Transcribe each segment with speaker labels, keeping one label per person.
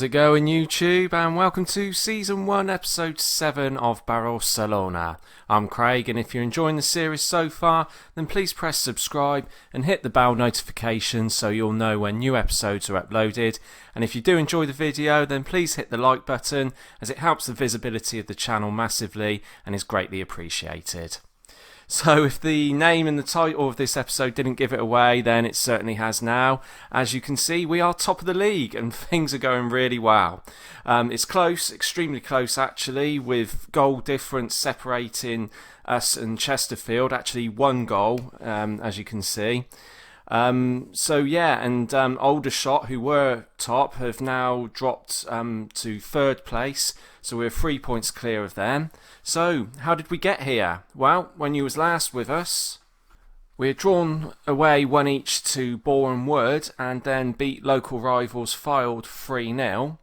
Speaker 1: How's it going, YouTube? And welcome to Season 1, Episode 7 of Barrowcelona. I'm Craig, and if you're enjoying the series so far, then please press subscribe and hit the bell notification so you'll know when new episodes are uploaded. And if you do enjoy the video, then please hit the like button, as it helps the visibility of the channel massively and is greatly appreciated. So if the name and the title of this episode didn't give it away, then it certainly has now. As you can see, we are top of the league and things are going really well. It's close, extremely close actually, with goal difference separating us and Chesterfield. Actually one goal, as you can see. Aldershot, who were top, have now dropped to third place, so we're 3 points clear of them. So, how did we get here? Well, when you was last with us, we had drawn away 1 each to Boreham Wood, and then beat local rivals Fylde 3-0.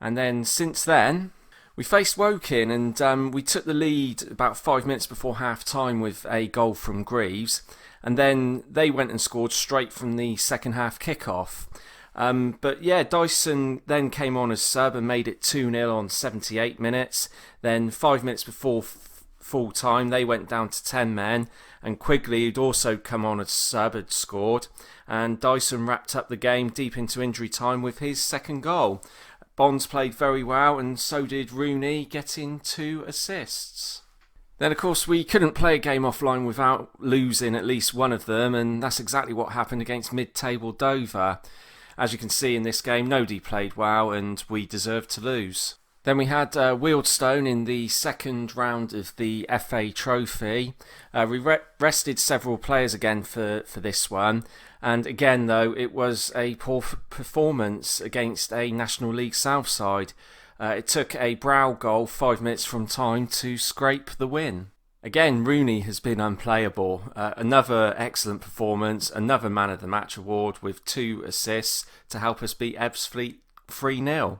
Speaker 1: And then, since then, we faced Woking, and we took the lead about 5 minutes before half-time with a goal from Greaves. And then they went and scored straight from the second half kickoff. Dyson then came on as sub and made it 2-0 on 78 minutes. Then 5 minutes before full time, they went down to 10 men. And Quigley, who'd also come on as sub, had scored. And Dyson wrapped up the game deep into injury time with his second goal. Bonds played very well, and so did Rooney, getting 2 assists. Then, of course, we couldn't play a game offline without losing at least one of them, and that's exactly what happened against mid-table Dover. As you can see in this game, nobody played well, and we deserved to lose. Then we had Wealdstone in the second round of the FA Trophy. We rested several players again for this one, and again, though, it was a poor performance against a National League South side. It took a Brow goal 5 minutes from time to scrape the win. Again, Rooney has been unplayable. Another excellent performance, another Man of the Match award with 2 assists to help us beat Ebbsfleet 3-0.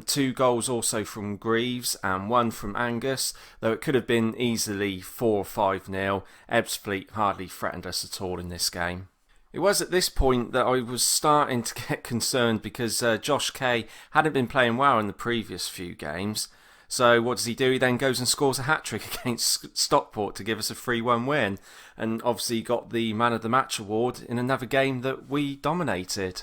Speaker 1: 2 goals also from Greaves and 1 from Angus, though it could have been easily 4 or 5-0. Ebbsfleet hardly threatened us at all in this game. It was at this point that I was starting to get concerned because Josh Kay hadn't been playing well in the previous few games. So what does he do? He then goes and scores a hat-trick against Stockport to give us a 3-1 win. And obviously got the Man of the Match award in another game that we dominated.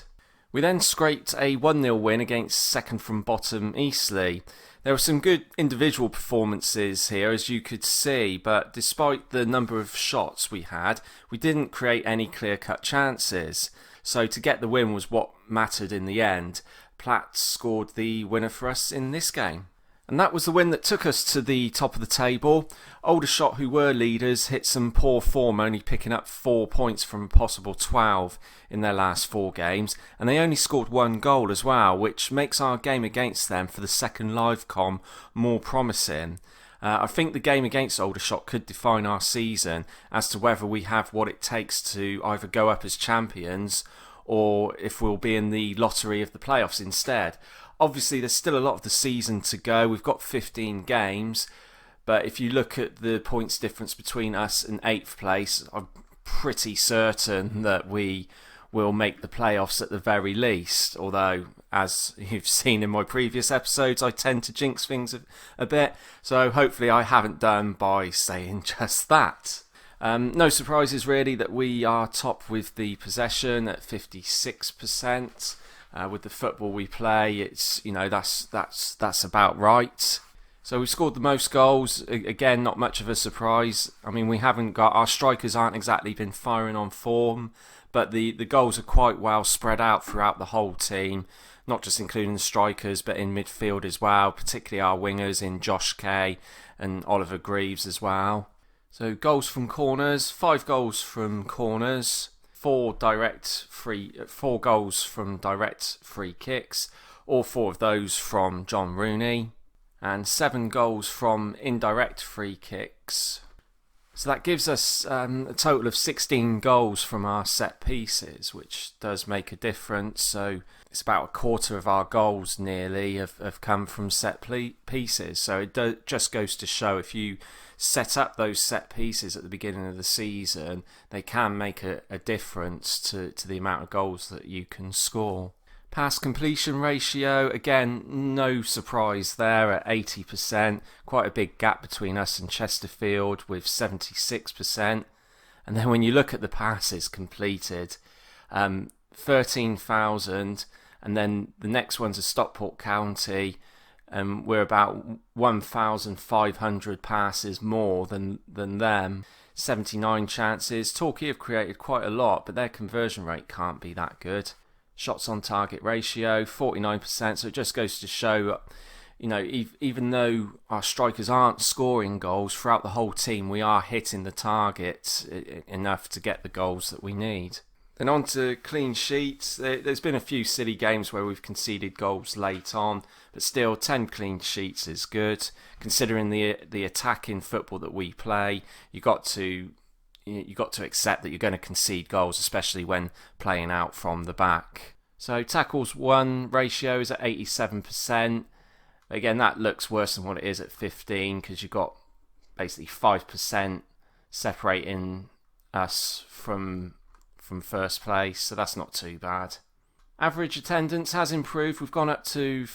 Speaker 1: We then scraped a 1-0 win against second from bottom Eastleigh. There were some good individual performances here, as you could see, but despite the number of shots we had, we didn't create any clear-cut chances. So to get the win was what mattered in the end. Platt scored the winner for us in this game. And that was the win that took us to the top of the table. Aldershot, who were leaders, hit some poor form, only picking up 4 points from a possible 12 in their last 4 games. And they only scored 1 goal as well, which makes our game against them for the second live com more promising. I think the game against Aldershot could define our season as to whether we have what it takes to either go up as champions or if we'll be in the lottery of the playoffs instead. Obviously, there's still a lot of the season to go. We've got 15 games. But if you look at the points difference between us and 8th place, I'm pretty certain that we will make the playoffs at the very least. Although, as you've seen in my previous episodes, I tend to jinx things a bit. So hopefully I haven't done by saying just that. No surprises really that we are top with the possession at 56%. With the football we play, it's that's about right. So we scored the most goals. Again, not much of a surprise. I mean, we haven't got our strikers aren't exactly been firing on form, but the goals are quite well spread out throughout the whole team, not just including the strikers, but in midfield as well. Particularly our wingers in Josh Kay and Oliver Greaves as well. So goals from corners, 5 goals from corners. 4 goals from direct free kicks, all 4 of those from John Rooney, and 7 goals from indirect free kicks. So that gives us a total of 16 goals from our set pieces, which does make a difference. So it's about a quarter of our goals nearly have come from set pieces. So it just goes to show if you set up those set pieces at the beginning of the season, they can make a difference to the amount of goals that you can score. Pass completion ratio, again, no surprise there at 80%. Quite a big gap between us and Chesterfield with 76%. And then when you look at the passes completed, 13,000, and then the next one's a Stockport County. We're about 1,500 passes more than them. 79 chances. Torquay have created quite a lot, but their conversion rate can't be that good. Shots on target ratio, 49%. So it just goes to show, even though our strikers aren't scoring goals throughout the whole team, we are hitting the target enough to get the goals that we need. Then on to clean sheets. There's been a few silly games where we've conceded goals late on, but still 10 clean sheets is good. Considering the attacking football that we play, you got to accept that you're going to concede goals, especially when playing out from the back. So tackles won ratio is at 87%. Again, that looks worse than what it is at 15 because you've got basically 5% separating us from first place, so that's not too bad. Average attendance has improved. We've gone up to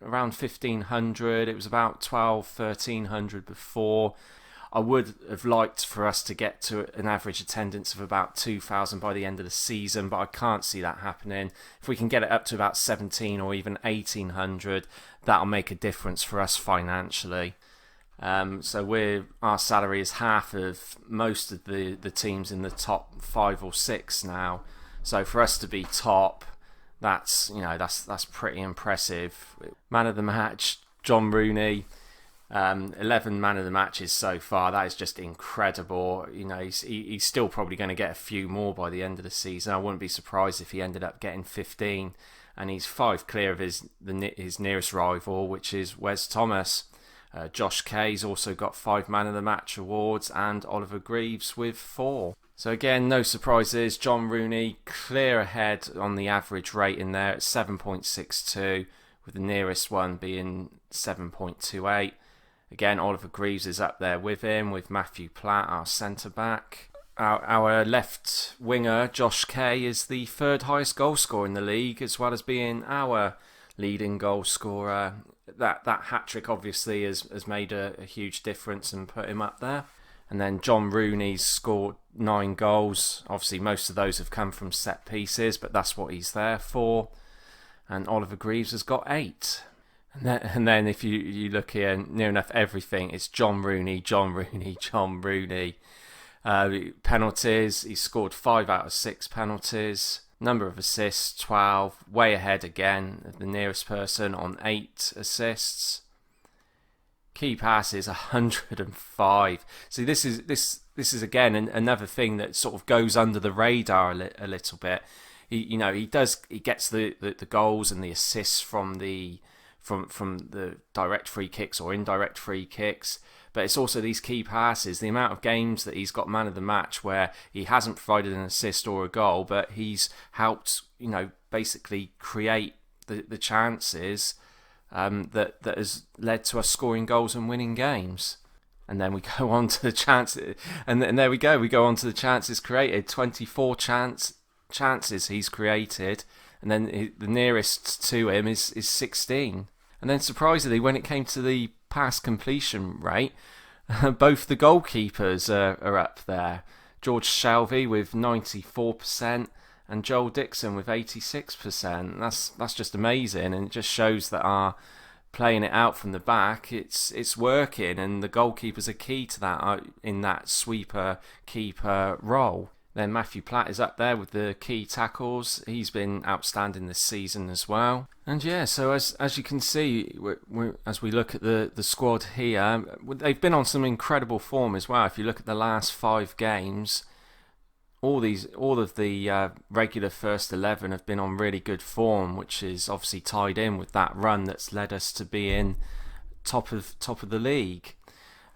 Speaker 1: around 1,500. It was about 1,300 before. I would have liked for us to get to an average attendance of about 2,000 by the end of the season, but I can't see that happening. If we can get it up to about 17 or even 1,800, that'll make a difference for us financially. So our salary is half of most of the teams in the top 5 or 6 now. So for us to be top, that's pretty impressive. Man of the match, John Rooney. 11 man of the matches so far. That is just incredible. He's still probably going to get a few more by the end of the season. I wouldn't be surprised if he ended up getting 15, and he's 5 clear of his nearest rival, which is Wes Thomas. Josh Kay's also got 5 man of the match awards, and Oliver Greaves with 4. So again, no surprises. John Rooney clear ahead on the average rating there at 7.62, with the nearest one being 7.28. Again, Oliver Greaves is up there with him, with Matthew Platt, our centre-back. Our left winger, Josh Kay, is the 3rd highest goal scorer in the league, as well as being our leading goal scorer. That hat-trick obviously has made a huge difference and put him up there. And then John Rooney's scored 9 goals. Obviously, most of those have come from set pieces, but that's what he's there for. And Oliver Greaves has got 8. And then if you look here, near enough everything, it's John Rooney, John Rooney, John Rooney. Penalties, he's scored 5 out of 6 penalties. Number of assists, 12. Way ahead again, the nearest person on 8 assists. Key passes, 105. See, this is again another thing that sort of goes under the radar a little bit. He gets the goals and the assists from the direct free kicks or indirect free kicks, but it's also these key passes, the amount of games that he's got man of the match where he hasn't provided an assist or a goal, but he's helped basically create the chances that has led to us scoring goals and winning games. And then we go on to the chances, and there we go, we go on to the chances created. 24 chances he's created, and then the nearest to him is 16. And then surprisingly, when it came to the pass completion rate, both the goalkeepers are up there. George Shelby with 94% and Joel Dixon with 86%. That's just amazing, and it just shows that our playing it out from the back, it's working, and the goalkeepers are key to that in that sweeper keeper role. Then Matthew Platt is up there with the key tackles. He's been outstanding this season as well. And yeah, so as you can see, as we look at the squad here, they've been on some incredible form as well. If you look at the last 5 games, all of the regular first 11 have been on really good form, which is obviously tied in with that run that's led us to be in top of the league.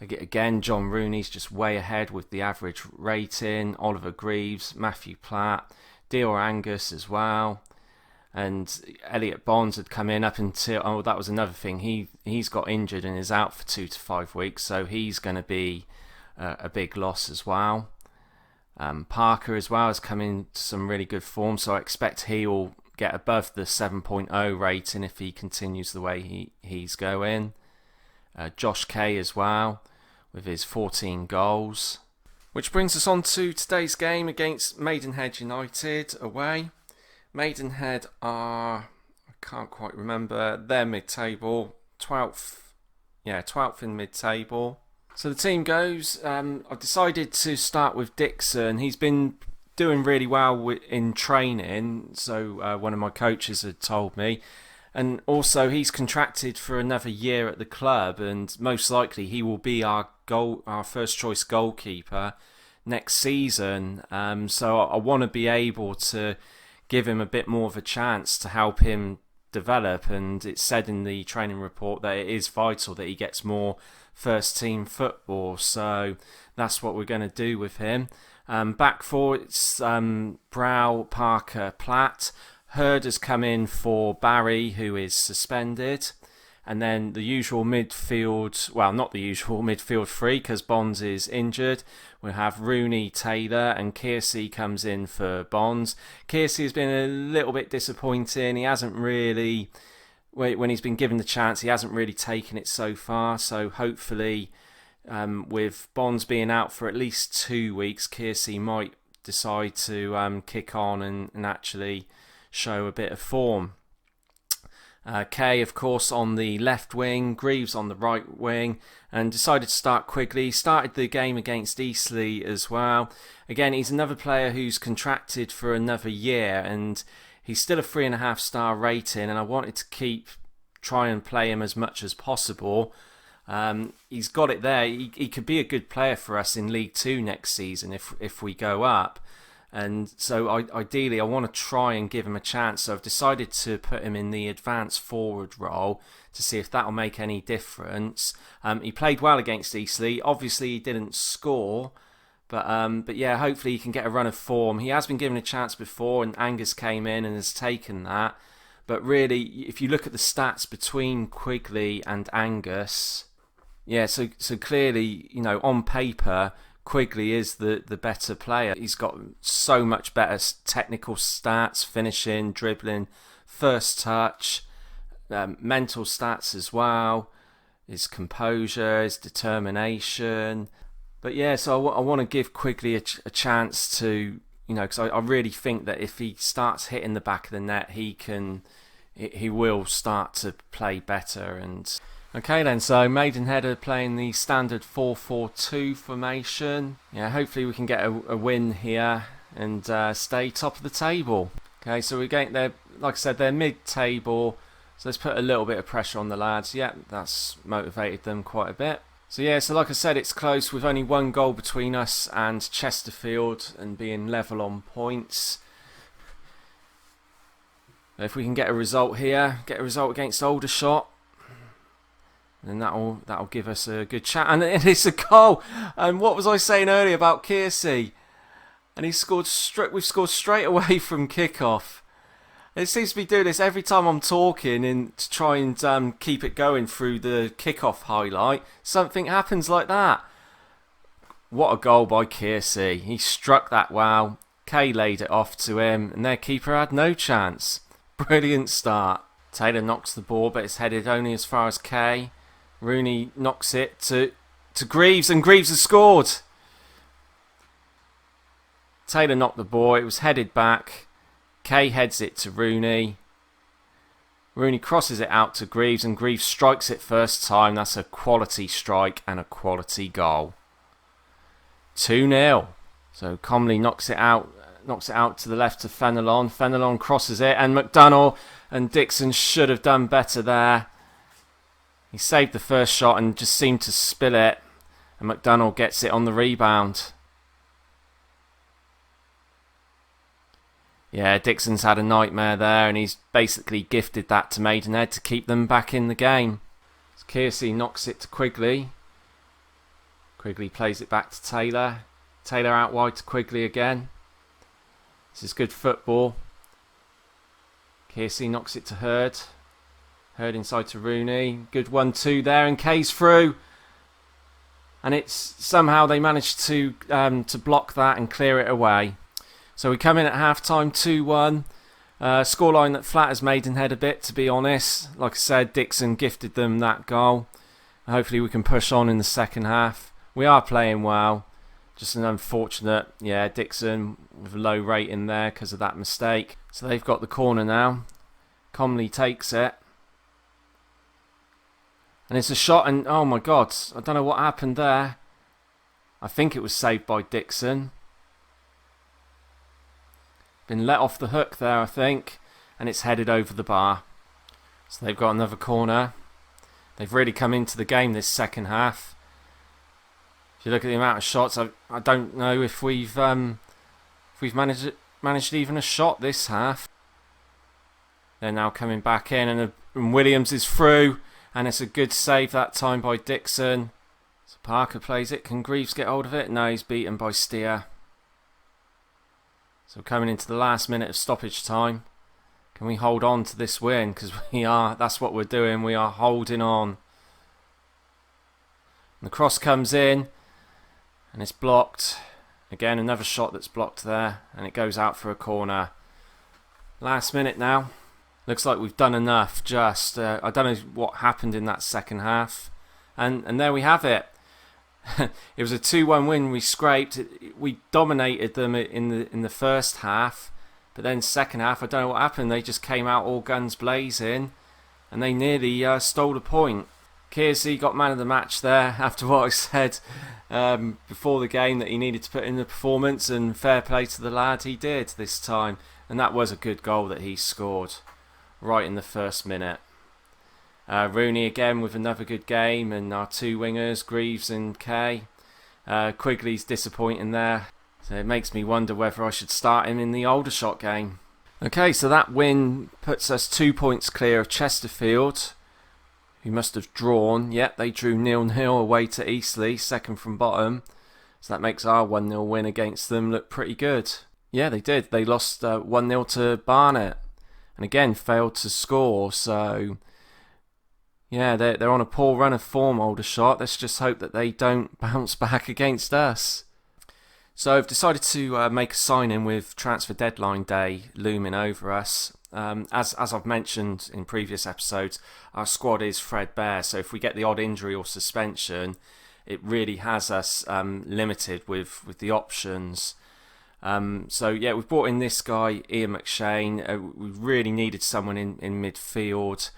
Speaker 1: Again, John Rooney's just way ahead with the average rating. Oliver Greaves, Matthew Platt, Dior Angus as well. And Elliot Bonds had come in up until... that was another thing. He's got injured and is out for 2 to 5 weeks, so he's going to be a big loss as well. Parker as well has come into some really good form, so I expect he will get above the 7.0 rating if he continues the way he's going. Josh Kay as well, with his 14 goals. Which brings us on to today's game against Maidenhead United away. Maidenhead are, I can't quite remember, they're mid-table, 12th in mid-table. So the team goes, I've decided to start with Dixon. He's been doing really well in training, so one of my coaches had told me. And also he's contracted for another year at the club, and most likely he will be our first choice goalkeeper next season. So I want to be able to give him a bit more of a chance to help him develop, and it's said in the training report that it is vital that he gets more first team football, so that's what we're going to do with him. Back four, it's Brow, Parker, Platt. Hurd has come in for Barry, who is suspended. And then the usual midfield, well, not the usual midfield three, because Bonds is injured. We'll have Rooney, Taylor, and Kearsey comes in for Bonds. Kearsey has been a little bit disappointing. He hasn't really, when he's been given the chance, he hasn't really taken it so far. So hopefully, with Bonds being out for at least 2 weeks, Kearsey might decide to kick on and actually show a bit of form. Kay, of course, on the left wing, Greaves on the right wing, and decided to start Quigley. Started the game against Eastleigh as well. Again, he's another player who's contracted for another year, and he's still a 3.5 star rating, and I wanted to try and play him as much as possible. He's got it there. He could be a good player for us in League 2 next season if we go up. And so ideally I want to try and give him a chance. So I've decided to put him in the advanced forward role to see if that'll make any difference. He played well against Eastleigh. Obviously he didn't score, but yeah, hopefully he can get a run of form. He has been given a chance before, and Angus came in and has taken that. But really, if you look at the stats between Quigley and Angus, yeah, so clearly, on paper, Quigley is the better player. He's got so much better technical stats, finishing, dribbling, first touch, mental stats as well, his composure, his determination. But yeah, so I want to give Quigley a chance to, because I really think that if he starts hitting the back of the net, he will start to play better. And okay then, so Maidenhead are playing the standard 4-4-2 formation. Yeah, hopefully we can get a win here and stay top of the table. Okay, so we're getting there, like I said, they're mid-table, so let's put a little bit of pressure on the lads. Yeah, that's motivated them quite a bit. So yeah, so like I said, it's close with only one goal between us and Chesterfield and being level on points. If we can get a result here, get a result against Aldershot, and that'll give us a good chat. And it's a goal. And what was I saying earlier about Kearsey? And we've scored straight away from kickoff. It seems to be doing this every time I'm talking and to try and keep it going through the kickoff highlight. Something happens like that. What a goal by Kearsey. He struck that well. Kay laid it off to him, and their keeper had no chance. Brilliant start. Taylor knocks the ball, but it's headed only as far as Kay. Rooney knocks it to Greaves, and Greaves has scored. Taylor knocked the ball, it was headed back. Kay heads it to Rooney. Rooney crosses it out to Greaves, and Greaves strikes it first time. That's a quality strike and a quality goal. 2-0. So Comley knocks it out to the left to Fenelon. Fenelon crosses it, and McDonnell and Dixon should have done better there. He saved the first shot and just seemed to spill it. And McDonnell gets it on the rebound. Yeah, Dixon's had a nightmare there, and he's basically gifted that to Maidenhead to keep them back in the game. So Kearsey knocks it to Quigley. Quigley plays it back to Taylor. Taylor out wide to Quigley again. This is good football. Kearsey knocks it to Hurd. Hurd inside to Rooney. Good 1-2 there, and Kay's through. And it's somehow they managed to block that and clear it away. So we come in at half-time 2-1. Scoreline that flatters Maidenhead a bit, to be honest. Like I said, Dixon gifted them that goal. Hopefully we can push on in the second half. We are playing well. Just an unfortunate, Dixon with a low rating there because of that mistake. So they've got the corner now. Comley takes it. And it's a shot and, oh my God, I don't know what happened there. I think it was saved by Dixon. Been let off the hook there, I think. And it's headed over the bar. So they've got another corner. They've really come into the game this second half. If you look at the amount of shots, I don't know if we've managed even a shot this half. They're now coming back in, and Williams is through, and it's a good save that time by Dixon. So Parker plays it. Can Greaves get hold of it? No, he's beaten by Steer. So coming into the last minute of stoppage time. Can we hold on to this win? Because that's what we're doing. We are holding on. And the cross comes in. And it's blocked. Again, another shot that's blocked there. And it goes out for a corner. Last minute now. Looks like we've done enough. Just I don't know what happened in that second half. And there we have it. It was a 2-1 win we scraped. We dominated them in the first half. But then second half, I don't know what happened. They just came out all guns blazing. And they nearly stole a point. Kearsey got man of the match there after what I said before the game that he needed to put in the performance, and fair play to the lad, he did this time. And that was a good goal that he scored right in the first minute. Rooney again with another good game, and our two wingers, Greaves and Kay. Quigley's disappointing there, so it makes me wonder whether I should start him in the Aldershot game. Okay, so that win puts us 2 points clear of Chesterfield, who must have drawn. Yep, they drew 0-0 away to Eastleigh, second from bottom. So that makes our 1-0 win against them look pretty good. Yeah, they did. They lost 1-0 to Barnet. And again, failed to score. So, yeah, they're on a poor run of form, Aldershot. Let's just hope that they don't bounce back against us. So I've decided to make a sign-in with transfer deadline day looming over us. As I've mentioned in previous episodes, our squad is threadbare, so if we get the odd injury or suspension, it really has us limited with the options. So yeah, we've brought in this guy, Ian McShane. We really needed someone in midfield.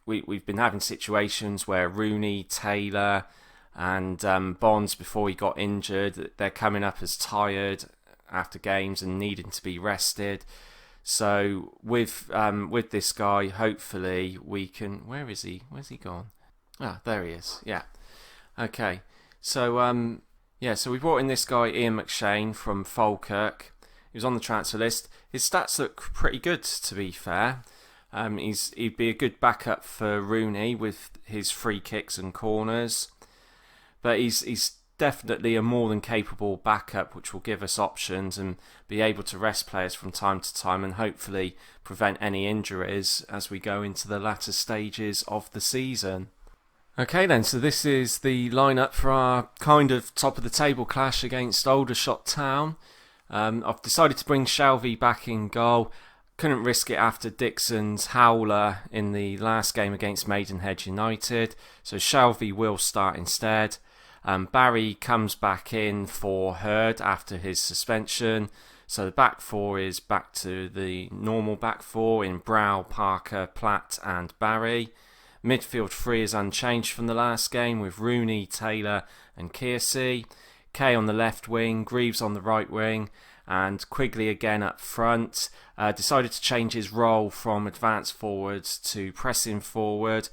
Speaker 1: We've been having situations where Rooney, Taylor and Bonds, before he got injured, they're coming up as tired after games and needing to be rested. So with this guy, hopefully we can... Where is he? Where's he gone? Ah, there he is. Yeah. Okay. So so we brought in this guy, Ian McShane from Falkirk. He was on the transfer list. His stats look pretty good, to be fair. He'd be a good backup for Rooney with his free kicks and corners. But he's definitely a more than capable backup, which will give us options and be able to rest players from time to time and hopefully prevent any injuries as we go into the latter stages of the season. Okay then, so this is the lineup for our kind of top of the table clash against Aldershot Town. I've decided to bring Shelvey back in goal. Couldn't risk it after Dixon's howler in the last game against Maidenhead United, so Shelvey will start instead. Barry comes back in for Hurd after his suspension. So the back four is back to the normal back four in Brow, Parker, Platt and Barry. Midfield three is unchanged from the last game with Rooney, Taylor and Kearsey. Kay on the left wing, Greaves on the right wing and Quigley again up front. Decided to change his role from advance forwards to pressing forward,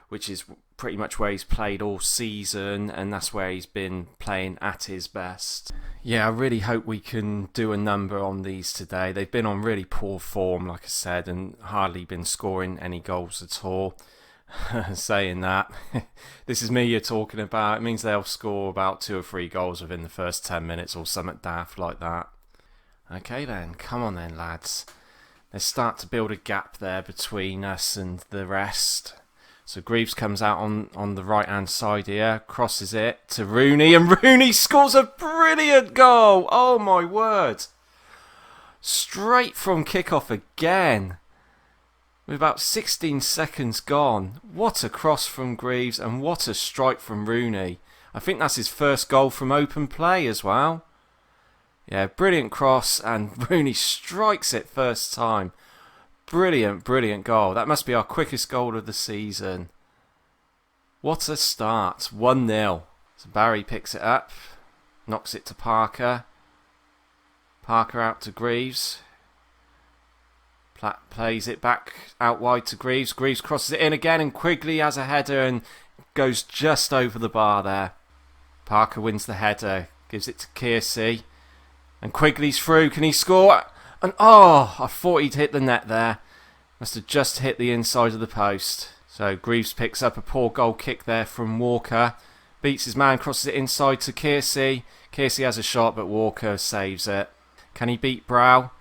Speaker 1: which is pretty much where he's played all season, and that's where he's been playing at his best. Yeah, I really hope we can do a number on these today. They've been on really poor form, like I said, and hardly been scoring any goals at all. Saying that, this is me you're talking about. It means they'll score about 2 or 3 goals within the first 10 minutes or something daft like that. Okay then, come on then lads. Let's start to build a gap there between us and the rest. So Greaves comes out on the right hand side here, crosses it to Rooney, and Rooney scores a brilliant goal. Oh my word. Straight from kickoff again. With about 16 seconds gone. What a cross from Greaves and what a strike from Rooney. I think that's his first goal from open play as well. Yeah, brilliant cross and Rooney strikes it first time. Brilliant, brilliant goal. That must be our quickest goal of the season. What a start. 1-0. So Barry picks it up. Knocks it to Parker. Parker out to Greaves. Plays it back out wide to Greaves. Greaves crosses it in again and Quigley has a header and goes just over the bar there. Parker wins the header. Gives it to Kearsey. And Quigley's through. Can he score? And I thought he'd hit the net there. Must have just hit the inside of the post. So Greaves picks up a poor goal kick there from Walker. Beats his man, crosses it inside to Kearsey. Kearsey has a shot, but Walker saves it. Can he beat Brow?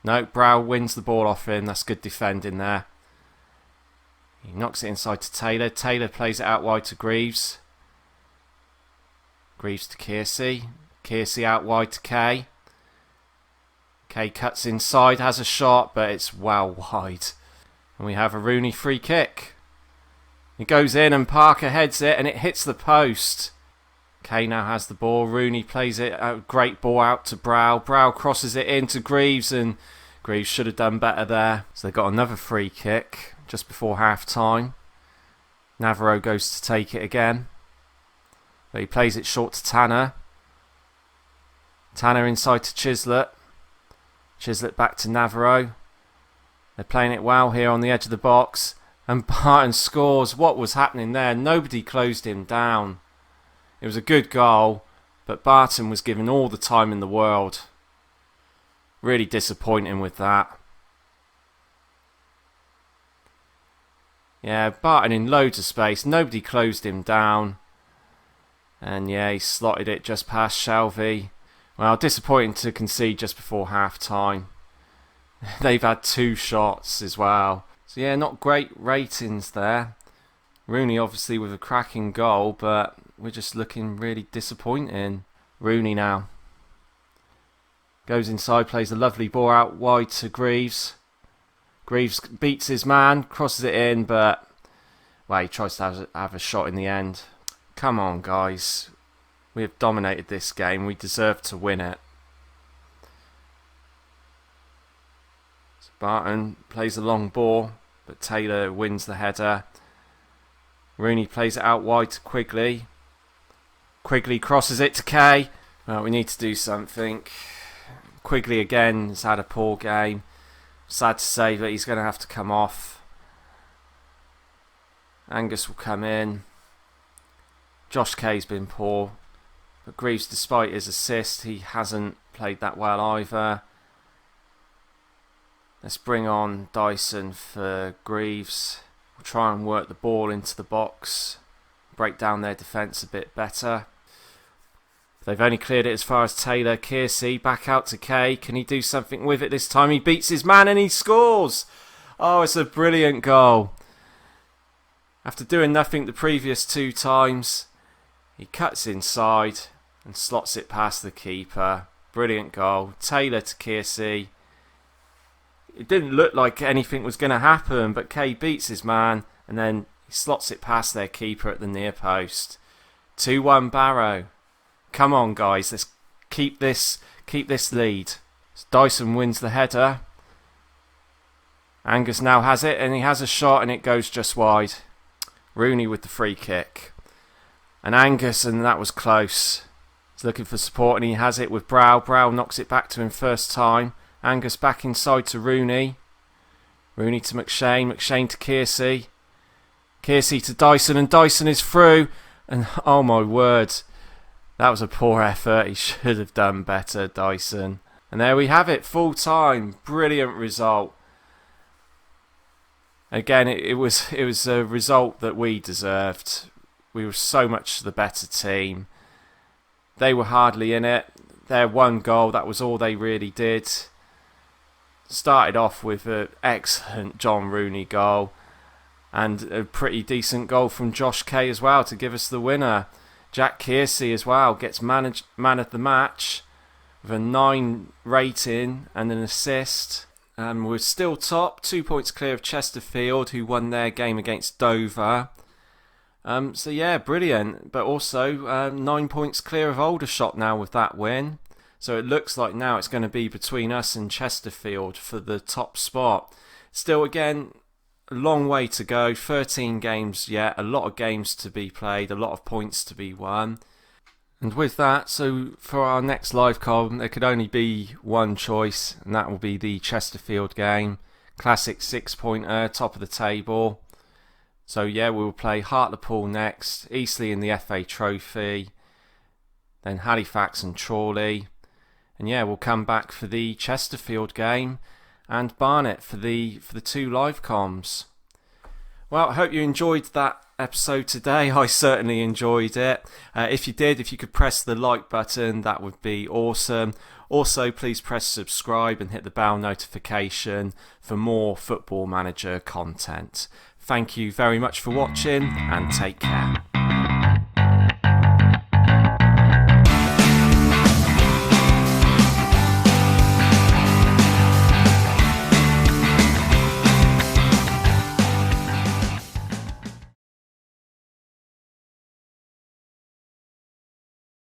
Speaker 1: No, Brow wins the ball off him. That's good defending there. He knocks it inside to Taylor. Taylor plays it out wide to Greaves. Greaves to Kearsey. Kearsey out wide to Kay. Kay cuts inside, has a shot, but it's well wide. And we have a Rooney free kick. It goes in and Parker heads it and it hits the post. Kay now has the ball. Rooney plays it. A great ball out to Brow. Brow crosses it into Greaves and Greaves should have done better there. So they got another free kick just before half time. Navarro goes to take it again. But he plays it short to Tanner. Tanner inside to Chislett. Chislett back to Navarro. They're playing it well here on the edge of the box. And Barton scores. What was happening there? Nobody closed him down. It was a good goal, but Barton was given all the time in the world. Really disappointing with that. Yeah, Barton in loads of space. Nobody closed him down. And yeah, he slotted it just past Shelby. Well, disappointing to concede just before half time. They've had 2 shots as well. So yeah, not great ratings there. Rooney obviously with a cracking goal, but we're just looking really disappointing. Rooney now. Goes inside, plays a lovely ball out wide to Greaves. Greaves beats his man, crosses it in, but well, he tries to have a shot in the end. Come on, guys. We have dominated this game. We deserve to win it. So Barton plays a long ball, but Taylor wins the header. Rooney plays it out wide to Quigley. Quigley crosses it to Kay. Well, we need to do something. Quigley again has had a poor game. Sad to say, but he's going to have to come off. Angus will come in. Josh Kay's been poor. But Greaves, despite his assist, he hasn't played that well either. Let's bring on Dyson for Greaves. We'll try and work the ball into the box. Break down their defence a bit better. They've only cleared it as far as Taylor. Kearsey back out to Kay. Can he do something with it this time? He beats his man and he scores. Oh, it's a brilliant goal. After doing nothing the previous 2 times, he cuts inside and slots it past the keeper. Brilliant goal. Taylor to Kearsey. It didn't look like anything was going to happen, but Kay beats his man and then he slots it past their keeper at the near post. 2-1 Barrow. Come on, guys. Let's keep this lead. So Dyson wins the header. Angus now has it and he has a shot and it goes just wide. Rooney with the free kick. And Angus, and that was close. He's looking for support and he has it with Brow. Brow knocks it back to him first time. Angus back inside to Rooney. Rooney to McShane. McShane to Kearsey. Kearsey to Dyson and Dyson is through. And oh my word. That was a poor effort. He should have done better, Dyson. And there we have it. Full time. Brilliant result. Again, it was a result that we deserved. We were so much the better team. They were hardly in it. Their 1 goal, that was all they really did. Started off with an excellent John Rooney goal. And a pretty decent goal from Josh Kay as well to give us the winner. Jack Kearsey as well gets man of the match. with a 9 rating and an assist. We're still top, 2 points clear of Chesterfield, who won their game against Dover. So yeah, brilliant. But also 9 points clear of Aldershot now with that win. So it looks like now it's going to be between us and Chesterfield for the top spot. Still, again, a long way to go. 13 games yet, a lot of games to be played, a lot of points to be won. And with that, so for our next live column, there could only be one choice, and that will be the Chesterfield game. Classic 6-pointer, top of the table. So yeah, we'll play Hartlepool next, Eastleigh in the FA Trophy, then Halifax and Chorley. And yeah, we'll come back for the Chesterfield game and Barnet for the 2 live comms. Well, I hope you enjoyed that episode today. I certainly enjoyed it. If you did, if you could press the like button, that would be awesome. Also, please press subscribe and hit the bell notification for more Football Manager content. Thank you very much for watching and take care.